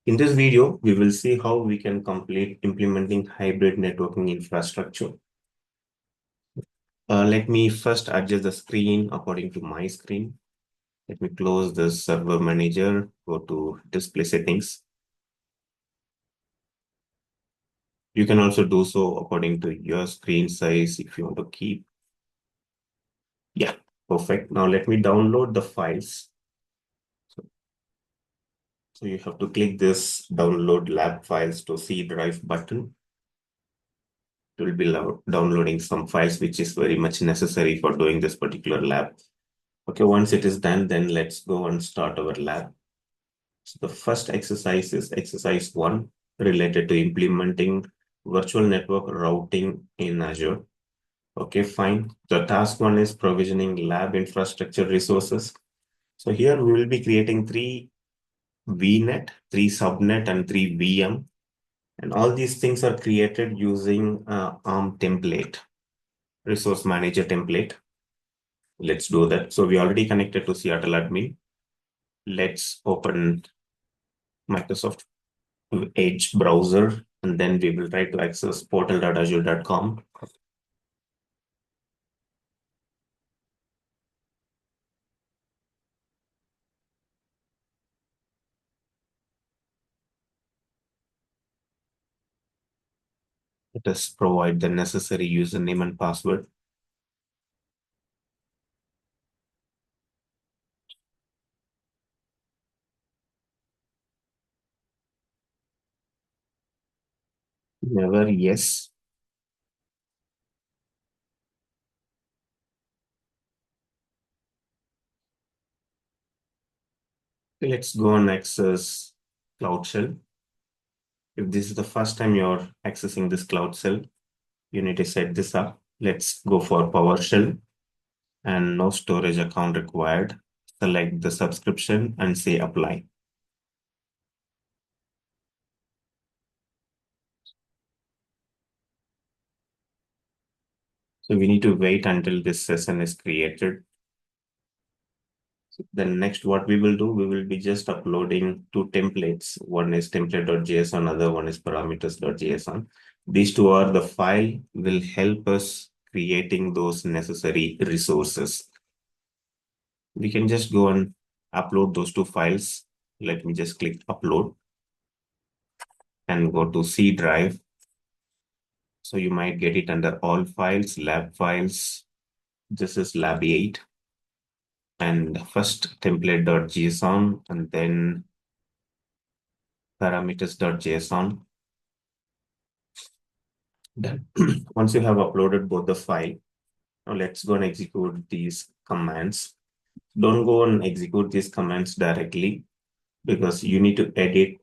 In this video, we will see how we can complete implementing hybrid networking infrastructure. Let me first adjust the screen according to my screen. Let me close the server manager, go to display settings. You can also do so according to your screen size if you want to keep. Yeah, perfect. Now let me download the files. So you have to click this download lab files to C drive button. It will be downloading some files, which is very much necessary for doing this particular lab. Okay, once it is done, then let's go and start our lab. So the first exercise is exercise 1 related to implementing virtual network routing in Azure. Okay, fine. The task 1 is provisioning lab infrastructure resources. So here we will be creating 3 VNet, 3 subnet, and 3 VM. And all these things are created using ARM template, resource manager template. Let's do that. So we already connected to Seattle admin. Let's open Microsoft Edge browser, and then we will try to access portal.azure.com. Let us provide the necessary username and password. Never yes. Let's go and access Cloud Shell. If this is the first time you're accessing this Cloud Shell, you need to set this up. Let's go for PowerShell and no storage account required. Select the subscription and say apply. So we need to wait until this session is created. Then next, what we will do, we will be just uploading 2 templates. One is template.json, other one is parameters.json. These 2 are the file will help us creating those necessary resources. We can just go and upload those 2 files. Let me just click upload and go to C drive. So you might get it under all files, lab files. This is lab 8. And first template.json and then parameters.json. Then once you have uploaded both the file, now let's go and execute these commands. Don't go and execute these commands directly because you need to edit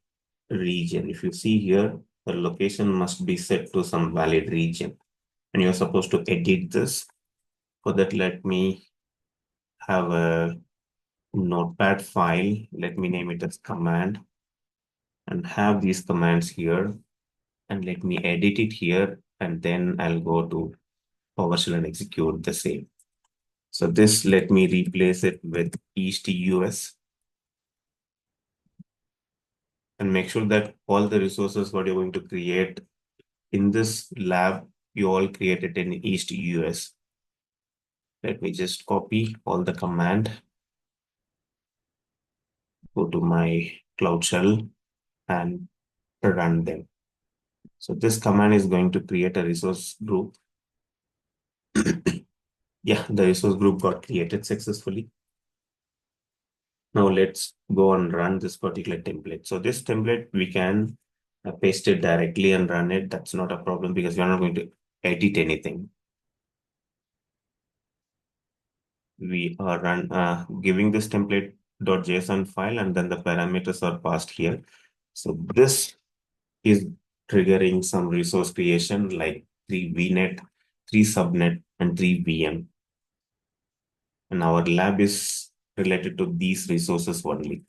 region. If you see here, the location must be set to some valid region and you're supposed to edit this. For that, let me have a notepad file. Let me name it as command and have these commands here. And let me edit it here. And then I'll go to PowerShell and execute the same. So this, let me replace it with East US. And make sure that all the resources what you're going to create in this lab, you all create it in East US. Let me just copy all the command. Go to my Cloud Shell and run them. So this command is going to create a resource group. Yeah, the resource group got created successfully. Now let's go and run this particular template. So this template, we can paste it directly and run it. That's not a problem because we're not going to edit anything. We are giving this template.json file and then the parameters are passed here. So this is triggering some resource creation like 3 VNet, 3 subnet, and 3 VM. And our lab is related to these resources only.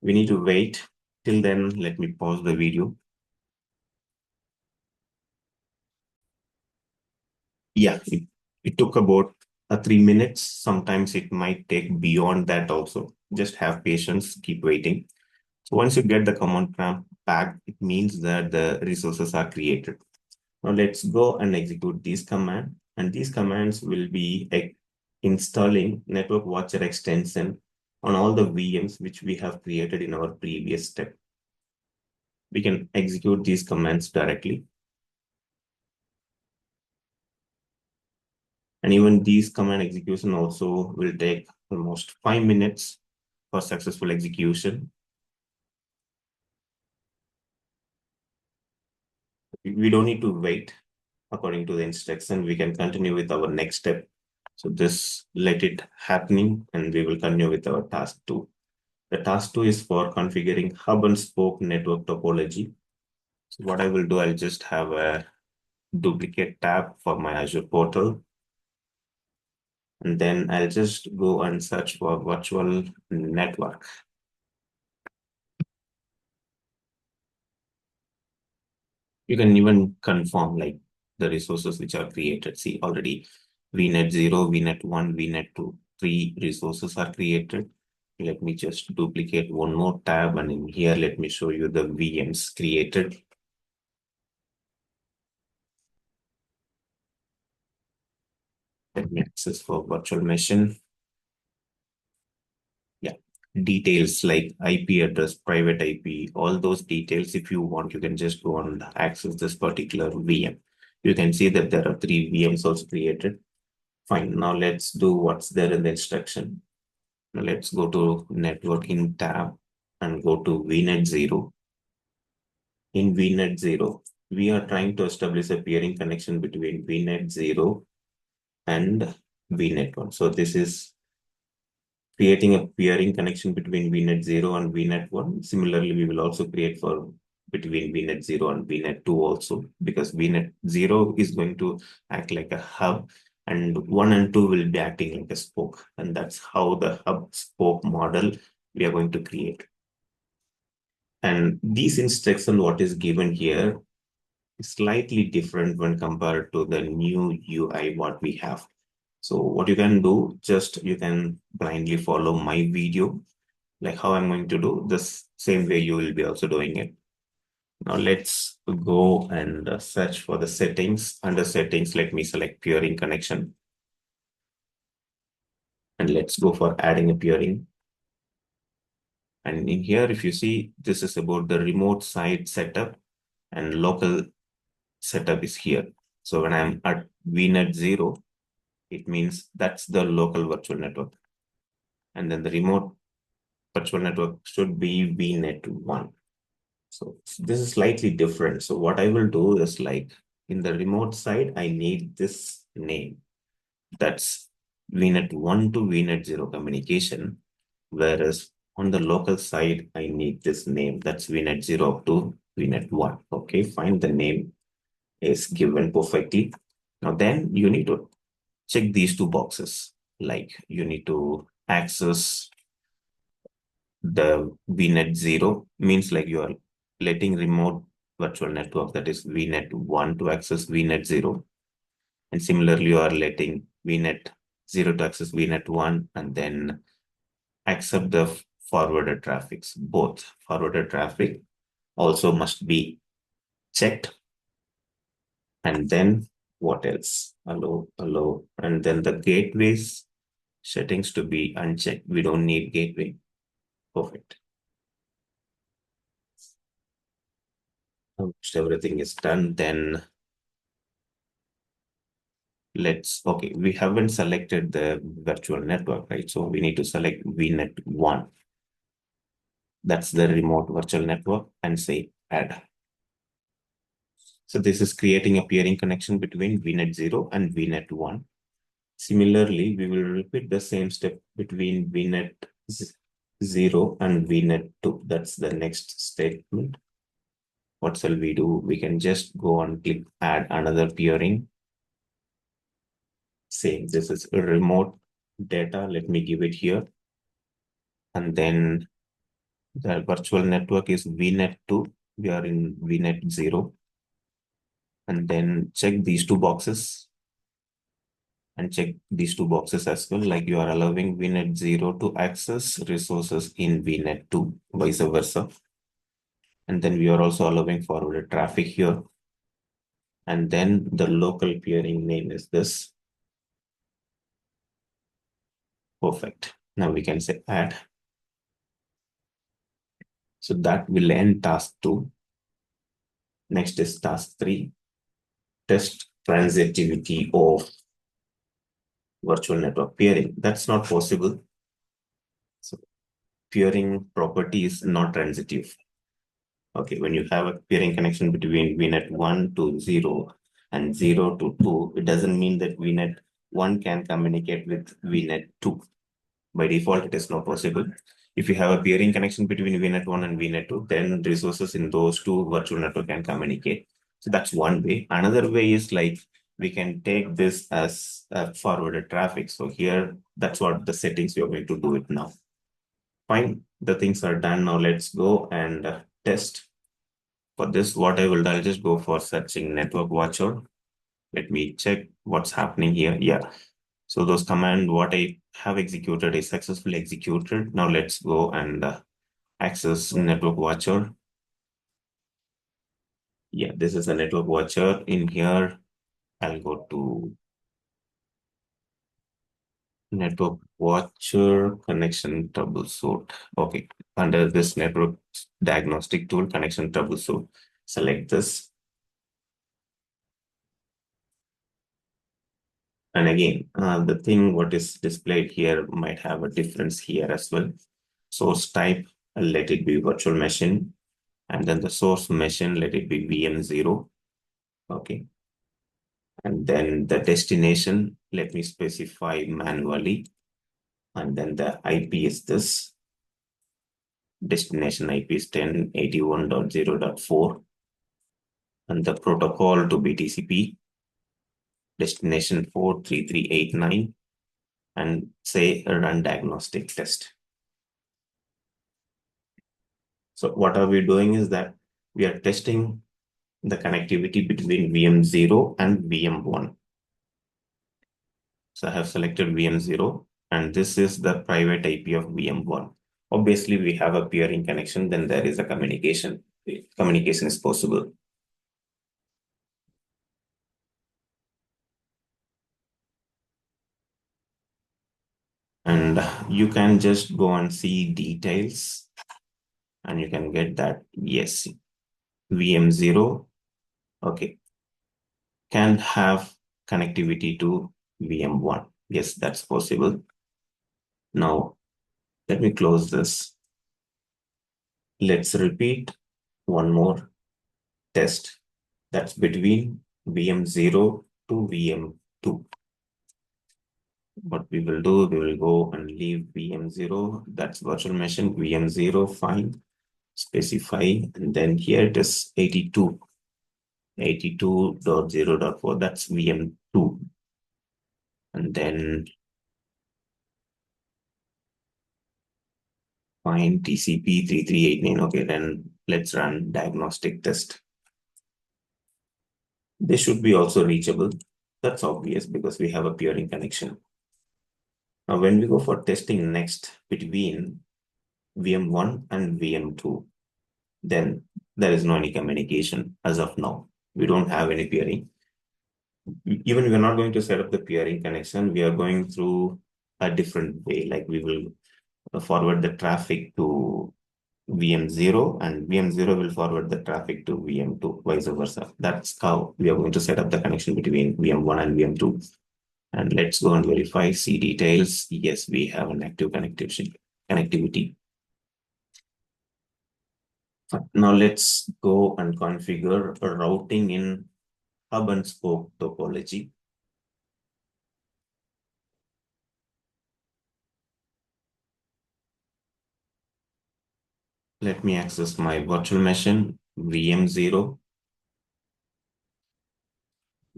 We need to wait. Till then, let me pause the video. Yeah, it took about 3 minutes. Sometimes it might take beyond that also. Just have patience, keep waiting. So once you get the command prompt back, it means that the resources are created. Now let's go and execute these commands. And these commands will be installing network watcher extension on all the VMs which we have created in our previous step. We can execute these commands directly. And even these command execution also will take almost 5 minutes for successful execution. We don't need to wait according to the instruction. We can continue with our next step. So this let it happening and we will continue with our task 2. The task 2 is for configuring hub and spoke network topology. So what I will do, I'll just have a duplicate tab for my Azure portal. And then I'll just go and search for virtual network. You can even confirm like the resources which are created. See already VNet 0, VNet 1, VNet 2, 3 resources are created. Let me just duplicate one more tab and in here, let me show you the VMs created. Let me access for virtual machine. Yeah, details like IP address, private IP, all those details. If you want, you can just go and access this particular VM. You can see that there are 3 VMs also created. Fine. Now let's do what's there in the instruction. Now let's go to networking tab and go to VNet 0. In VNet 0, we are trying to establish a peering connection between VNet 0 and VNet 1. So this is creating a peering connection between VNet 0 and VNet 1. Similarly, we will also create for between VNet 0 and VNet 2 also, because VNet 0 is going to act like a hub and 1 and 2 will be acting like a spoke. And that's how the hub spoke model we are going to create. And these instruction, what is given here, is slightly different when compared to the new UI what we have. So what you can do, just you can blindly follow my video, like how I'm going to do this same way you will be also doing it. Now let's go and search for the settings. Under settings, let me select peering connection. And let's go for adding a peering. And in here, if you see, this is about the remote site setup and local setup is here. So when I'm at VNet 0, it means that's the local virtual network. And then the remote virtual network should be VNet 1. So this is slightly different. So what I will do is like in the remote side, I need this name. That's VNet 1 to VNet 0 communication. Whereas on the local side, I need this name. That's VNet 0 to VNet 1. Okay, fine. The name is given perfectly. Now then you need to check these 2 boxes. Like you need to access the VNet 0 means like you are letting remote virtual network, that is VNet 1 to access VNet 0. And similarly, you are letting VNet 0 to access VNet 1 and then accept the forwarded traffics. Both forwarded traffic also must be checked. And then what else? Allow. And then the gateways settings to be unchecked. We don't need gateway. Perfect. Once everything is done, then okay, we haven't selected the virtual network, right? So we need to select VNet 1. That's the remote virtual network and say add. So this is creating a peering connection between VNet 0 and VNet 1. Similarly, we will repeat the same step between VNet 0 and VNet 2. That's the next statement. What shall we do? We can just go and click add another peering. Same, this is a remote data. Let me give it here. And then the virtual network is VNet 2. We are in VNet 0. And then check these 2 boxes. and check these two boxes as well, like you are allowing VNet 0 to access resources in VNet 2, vice versa. And then we are also allowing forwarded traffic here. And then the local peering name is this. Perfect. Now we can say add. So that will end task 2. Next is task 3. Test transitivity of virtual network peering. That's not possible. So peering property is not transitive. Okay, when you have a peering connection between VNet 1 to 0 and 0 to 2, it doesn't mean that VNet 1 can communicate with VNet 2. By default, it is not possible. If you have a peering connection between VNet 1 and VNet 2, then resources in those two virtual network can communicate. So that's one way. Another way is like we can take this as forwarded traffic. So here, that's what the settings we are going to do it now. Fine, the things are done. Now let's go and test. For this, what I will do, I'll just go for searching network watcher. Let me check what's happening here. Yeah. So those command, what I have executed is successfully executed. Now let's go and access network watcher. Yeah, this is the network watcher. In here, I'll go to network watcher connection troubleshoot. Okay, under this network diagnostic tool connection troubleshoot, select this. And again, the thing what is displayed here might have a difference here as well. Source type, let it be virtual machine. And then the source machine, let it be VM0. Okay. And then the destination, let me specify manually. And then the IP is this. Destination IP is 1081.0.4. And the protocol to be TCP. Destination 43389. And say run diagnostic test. So what are we doing is that we are testing the connectivity between VM0 and VM1. So I have selected VM0 and this is the private IP of VM1. Obviously, we have a peering connection, then there is a communication. Communication is possible. And you can just go and see details and you can get that, yes, VM0, okay, can have connectivity to VM1. Yes, that's possible. Now, let me close this. Let's repeat one more test that's between VM0 to VM2. What we will do, we will go and leave VM0, that's virtual machine, VM0, fine, specify, and then here it is 82, 82.0.4, that's VM2. And then find TCP 3389. Okay, then let's run diagnostic test. This should be also reachable. That's obvious because we have a peering connection. Now, when we go for testing next between VM1 and VM2, then there is no any communication as of now. We don't have any peering. Even we're not going to set up the peering connection. We are going through a different way. Like we will forward the traffic to VM0 and VM0 will forward the traffic to VM2, vice versa. That's how we are going to set up the connection between VM1 and VM2. And let's go and verify, see details. Yes, we have an active connectivity. Now let's go and configure a routing in hub and spoke topology. Let me access my virtual machine, VM0.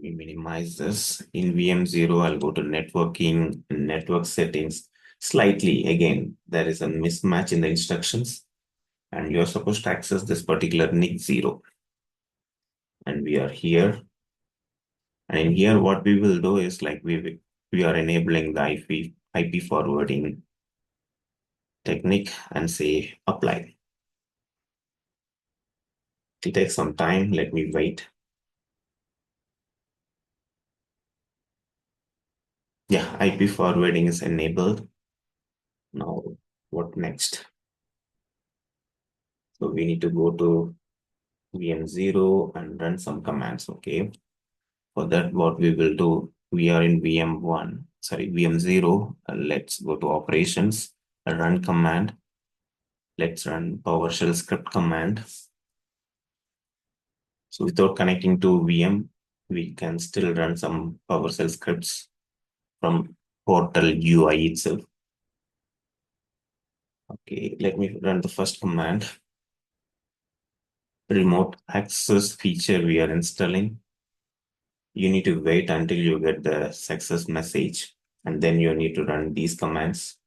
We minimize this. In VM0, I'll go to networking, network settings. Slightly, again, there is a mismatch in the instructions. And you're supposed to access this particular NIC 0. And we are here. And in here, what we will do is like we are enabling the IP forwarding technique and say apply. It takes some time. Let me wait. Yeah, IP forwarding is enabled. Now, what next? So we need to go to VM0 and run some commands. Okay. For that, what we will do, we are in VM0. Let's go to operations, run command. Let's run PowerShell script command. So without connecting to VM, we can still run some PowerShell scripts from portal UI itself. Okay, let me run the first command. Remote access feature we are installing. You need to wait until you get the success message, and then you need to run these commands.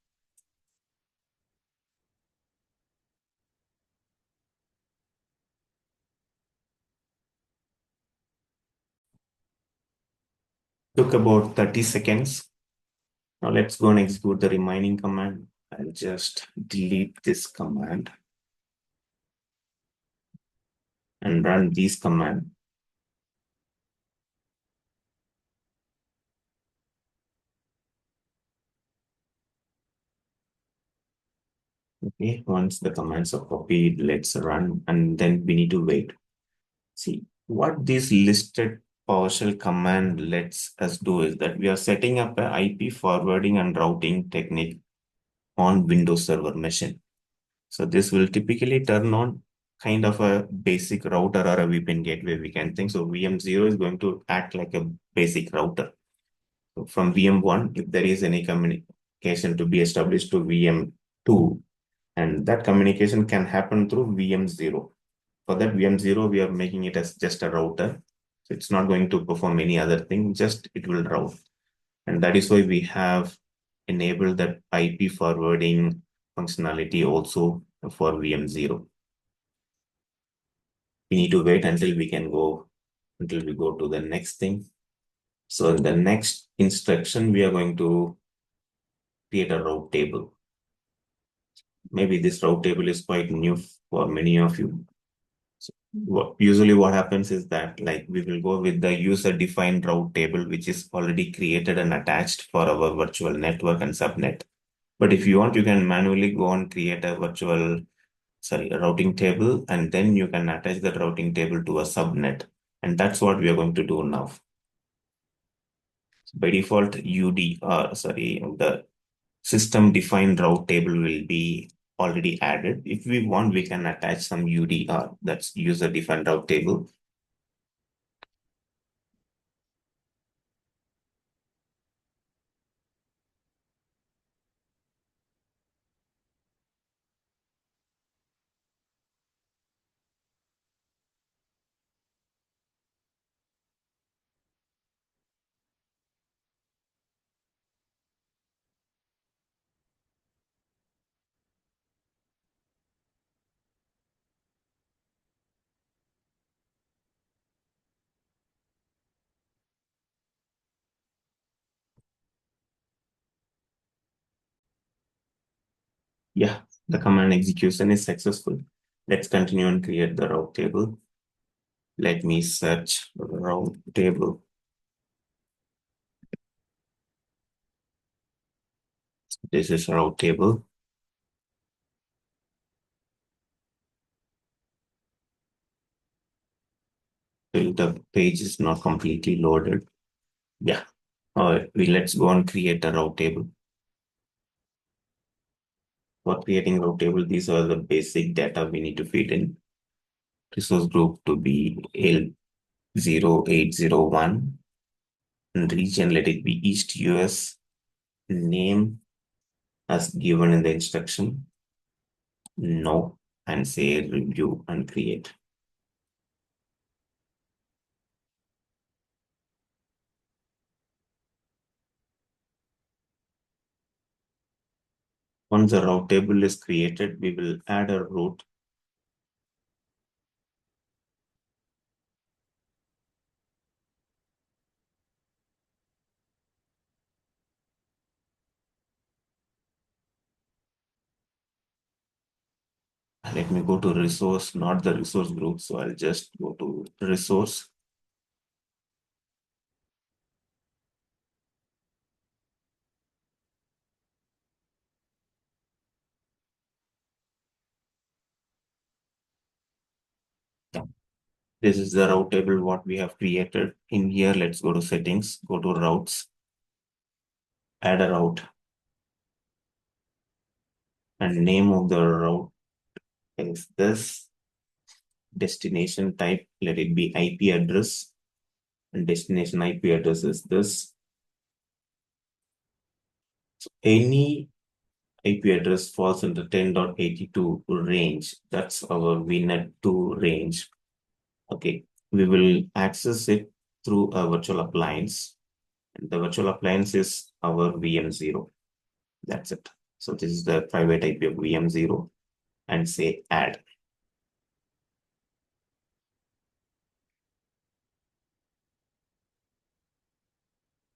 Took about 30 seconds. Now let's go and execute the remaining command. I'll just delete this command and run this command. Okay, once the commands are copied, let's run, and then we need to wait. See, what this listed PowerShell command lets us do is that we are setting up an IP forwarding and routing technique on Windows Server machine. So this will typically turn on kind of a basic router or a VPN gateway, we can think. So VM0 is going to act like a basic router. So from VM1, if there is any communication to be established to VM2, and that communication can happen through VM0. For that VM0, we are making it as just a router. So it's not going to perform any other thing, just it will route. And that is why we have enabled that IP forwarding functionality also for VM0. We need to wait until we go to the next thing. So in the next instruction, we are going to create a route table. Maybe this route table is quite new for many of you. So usually what happens is that like we will go with the user defined route table, which is already created and attached for our virtual network and subnet. But if you want, you can manually go and create a a routing table, and then you can attach that routing table to a subnet. And that's what we are going to do now. By default, the system defined route table will be already added. If we want, we can attach some UDR, that's user defined route table. Yeah, the command execution is successful. Let's continue and create the route table. Let me search route table. This is route table. Till the page is not completely loaded. Yeah. All right, let's go and create a route table. For creating route table, these are the basic data we need to feed in. Resource group to be L0801. And region, let it be East US. Name as given in the instruction. No, and say review and create. Once the route table is created, we will add a route. Let me go to resource, not the resource group. So I'll just go to resource. Yeah. This is the route table what we have created. In here, let's go to settings, go to routes, add a route, and name of the route is this. Destination type, let it be IP address, and destination IP address is this. So any IP address falls in the 10.82 range. That's our VNet2 range. Okay, we will access it through a virtual appliance. And the virtual appliance is our VM0. That's it. So this is the private IP of VM0 and say add.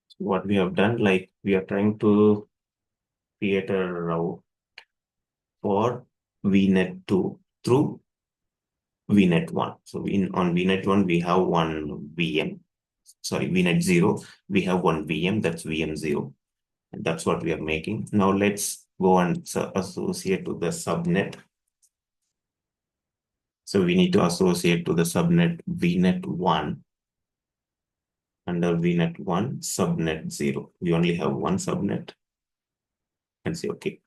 So what we have done, like we are trying to create a route for VNet2 through VNet1. So on VNet1, we have one VM. Sorry, VNet0, we have one VM, that's VM0. And that's what we are making. Now let's go and associate to the subnet. So we need to associate to the subnet VNet1 under VNet1 subnet 0. We only have one subnet and say okay.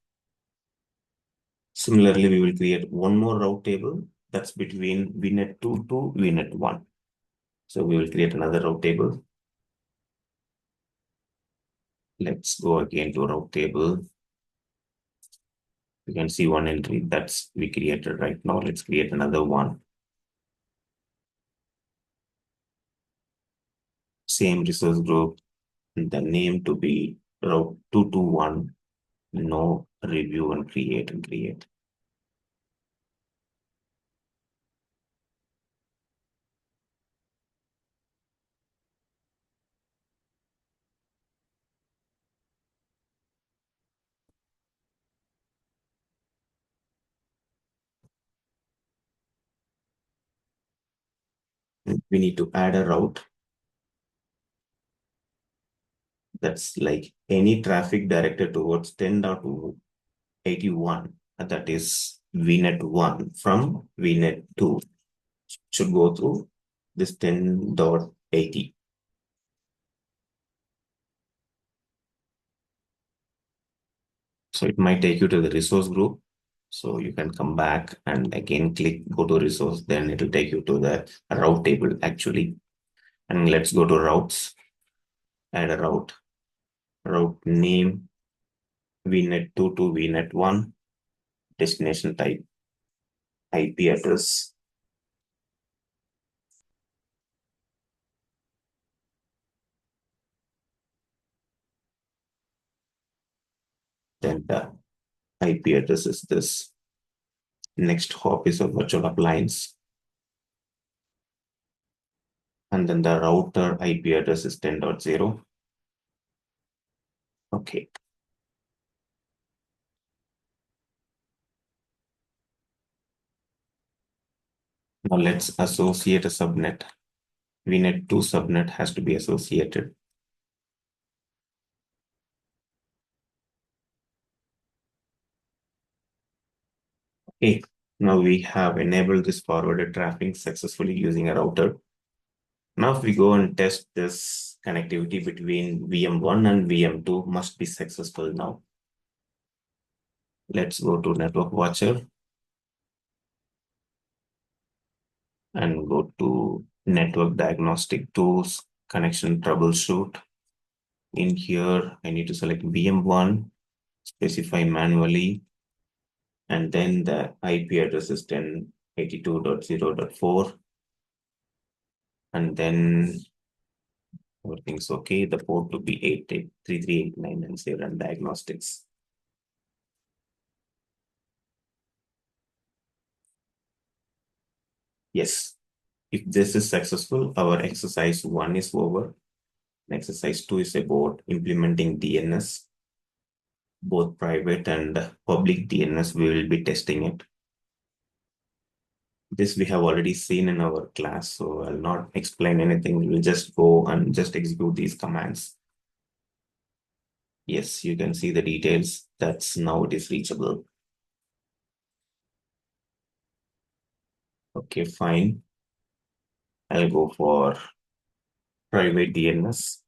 Similarly, we will create one more route table that's between VNet2 to VNet1. So we will create another route table. Let's go again to route table. You can see one entry that's we created right now. Let's create another one. Same resource group, the name to be route 221, no review and create and create. We need to add a route that's like any traffic directed towards 10.81, that is VNet1 from VNet2 should go through this 10.80. So it might take you to the resource group. So you can come back and again click go to resource, then it will take you to the route table actually. And let's go to routes, add a route name, VNet2 to VNet1, destination type, IP address. Then the IP address is this. Next hop is a virtual appliance. And then the router IP address is 10.0. Okay. Now let's associate a subnet. VNet2 subnet has to be associated. Okay. Now we have enabled this forwarded traffic successfully using a router. Now if we go and test this connectivity between VM1 and VM2 must be successful now. Let's go to Network Watcher and go to Network Diagnostic Tools, Connection Troubleshoot. In here, I need to select VM1, specify manually, and then the IP address is 1082.0.4. And then everything's okay. The port to be 83389 and say run diagnostics. Yes, if this is successful, our exercise 1 is over. Exercise 2 is about implementing DNS, both private and public DNS. We will be testing it. This we have already seen in our class, so I'll not explain anything. We'll just go and just execute these commands. Yes, you can see the details. That's now it is reachable. Okay, fine. I'll go for private DNS.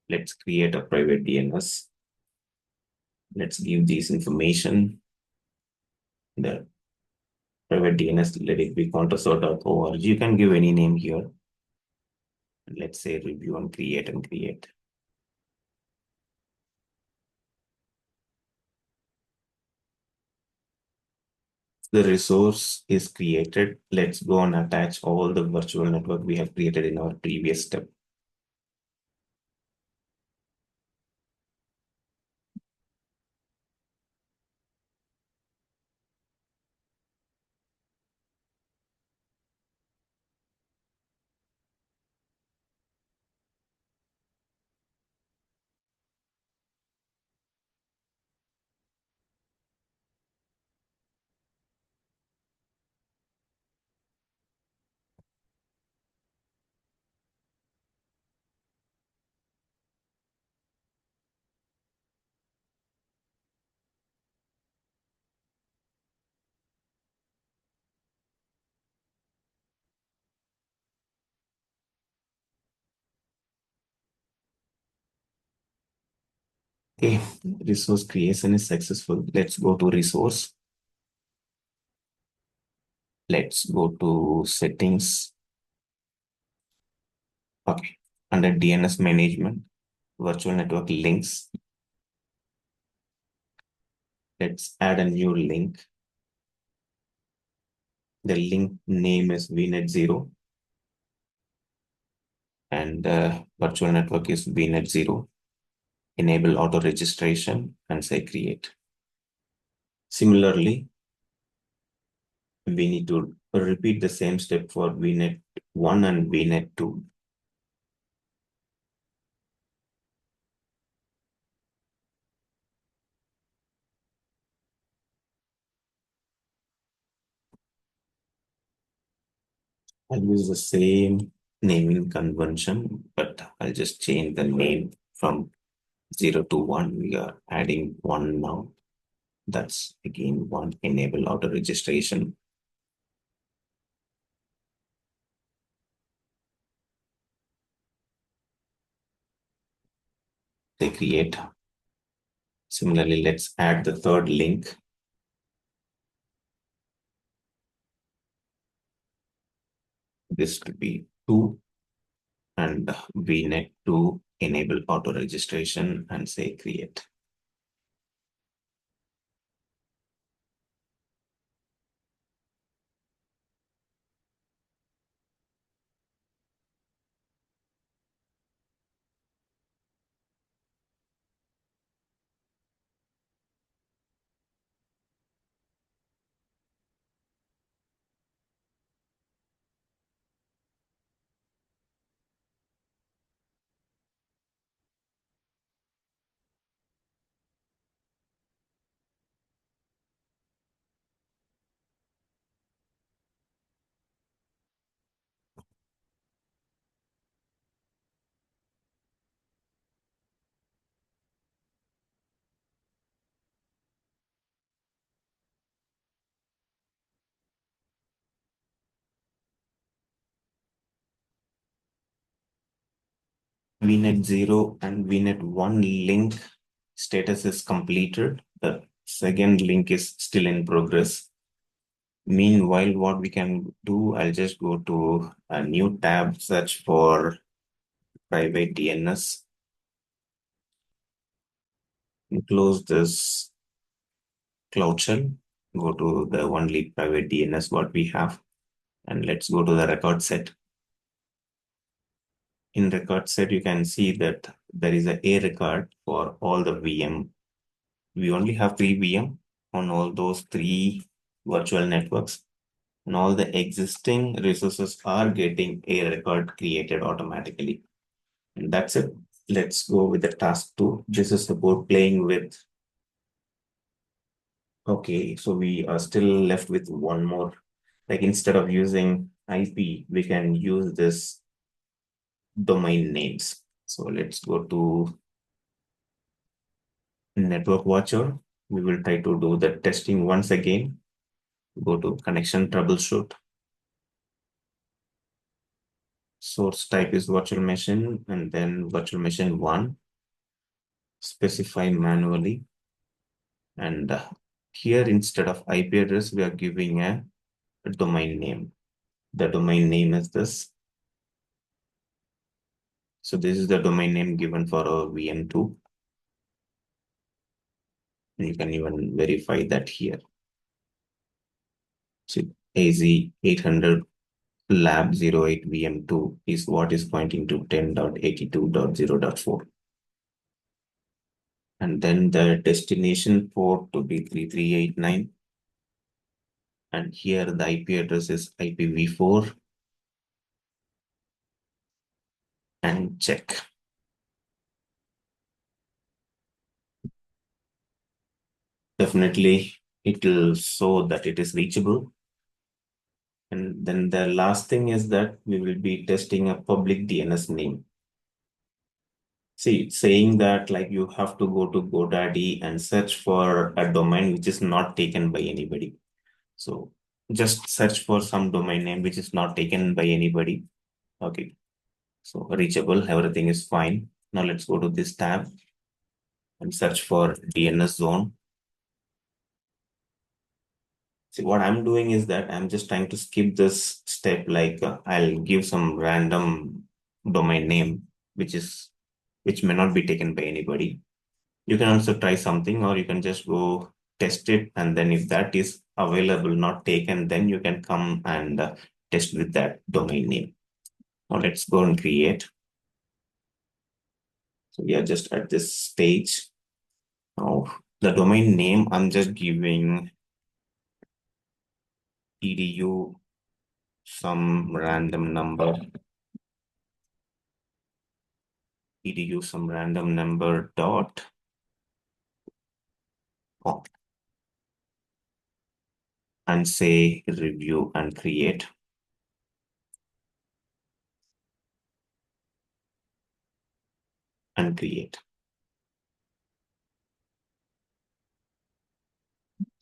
Let's create a private DNS. Let's give this information. The private DNS, let it be countersort.org. You can give any name here. Let's say review and create and create. The resource is created. Let's go and attach all the virtual network we have created in our previous step. Okay, resource creation is successful. Let's go to resource. Let's go to settings. Okay, under DNS management, virtual network links. Let's add a new link. The link name is VNet0 and virtual network is VNet0. Enable auto registration and say create. Similarly, we need to repeat the same step for VNet1 and VNet2. I'll use the same naming convention, but I'll just change the name from 0 to 1. We are adding 1 now. That's again 1. Enable auto registration. They create. Similarly, let's add the third link. This could be 2 and VNet2 enable auto registration and say create. VNet0 and VNet1 link status is completed. The second link is still in progress. Meanwhile, what we can do, I'll just go to a new tab, search for private DNS, and close this cloud shell, go to the only private DNS what we have, and let's go to the record set. In record set, you can see that there is a record for all the VM. We only have 3 VM on all those 3 virtual networks, and all the existing resources are getting a record created automatically. And that's it. Let's go with the task 2. This is about playing with Okay, so we are still left with one more. Like instead of using IP, we can use this domain names. So let's go to Network Watcher. We will try to do the testing once again. Go to connection troubleshoot. Source type is virtual machine and then virtual machine 1. Specify manually. And here instead of IP address, we are giving a domain name. The domain name is this. So this is the domain name given for our VM2. And you can even verify that here. So AZ-800 lab 08 VM2 is what is pointing to 10.82.0.4. And then the destination port to be 3389. And here the IP address is IPv4 and check. Definitely it will show that it is reachable. And then the last thing is that we will be testing a public DNS name. See, saying that like you have to go to GoDaddy and search for a domain which is not taken by anybody. So just search for some domain name which is not taken by anybody. Okay. So reachable, everything is fine. Now let's go to this tab and search for DNS zone. See, what I'm doing is that I'm just trying to skip this step. Like I'll give some random domain name, which may not be taken by anybody. You can also try something, or you can just go test it. And then if that is available, not taken, then you can come and test with that domain name. Now let's go and create. So we are just at this stage. Now the domain name, I'm just giving edu some random number, edu some random number dot com, and say review and create. And create.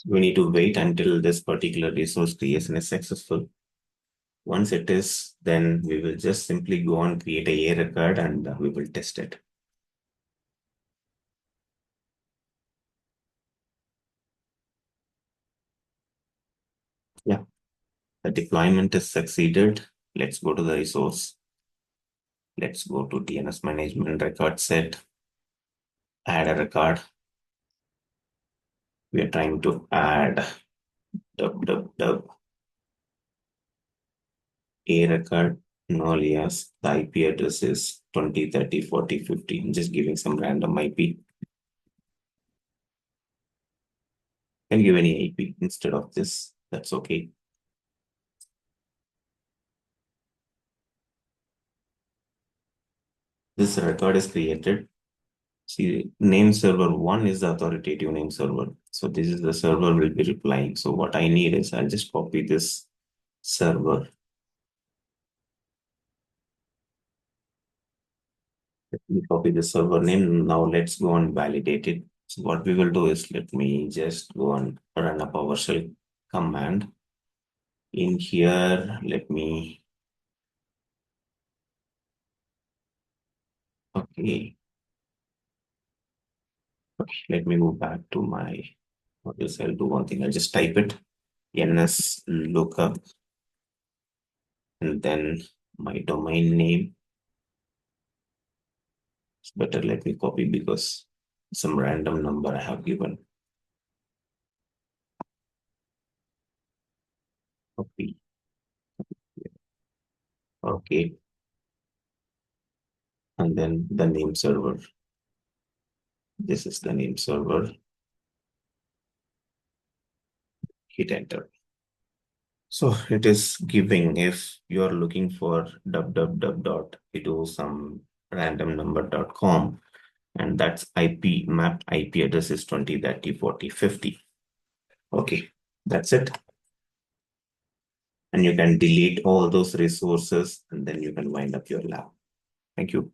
We need to wait until this particular resource creation is successful. Once it is, then we will just simply go and create a record and we will test it. Yeah, the deployment is succeeded. Let's go to the resource. Let's go to DNS management record set, add a record. We are trying to add www a record, no alias. The IP address is 20, 30, 40, 50. Just giving some random IP. Can give any IP instead of this. That's okay. This record is created. See, name server 1 is the authoritative name server. So this is the server will be replying. So what I need is I'll just copy this server. Let me copy the server name. Now let's go and validate it. So what we will do is let me just go and run a PowerShell command. In here, let me, okay, let me move back to my, what else I'll do one thing. I'll just type it, ns lookup, and then my domain name. It's better let me copy because some random number I have given. Copy. Okay. And then the name server. This is the name server. Hit enter. So it is giving if you are looking for www.edu some random number.com, and that's IP mapped IP address is 20, 30, 40, 50. Okay, that's it. And you can delete all those resources and then you can wind up your lab. Thank you.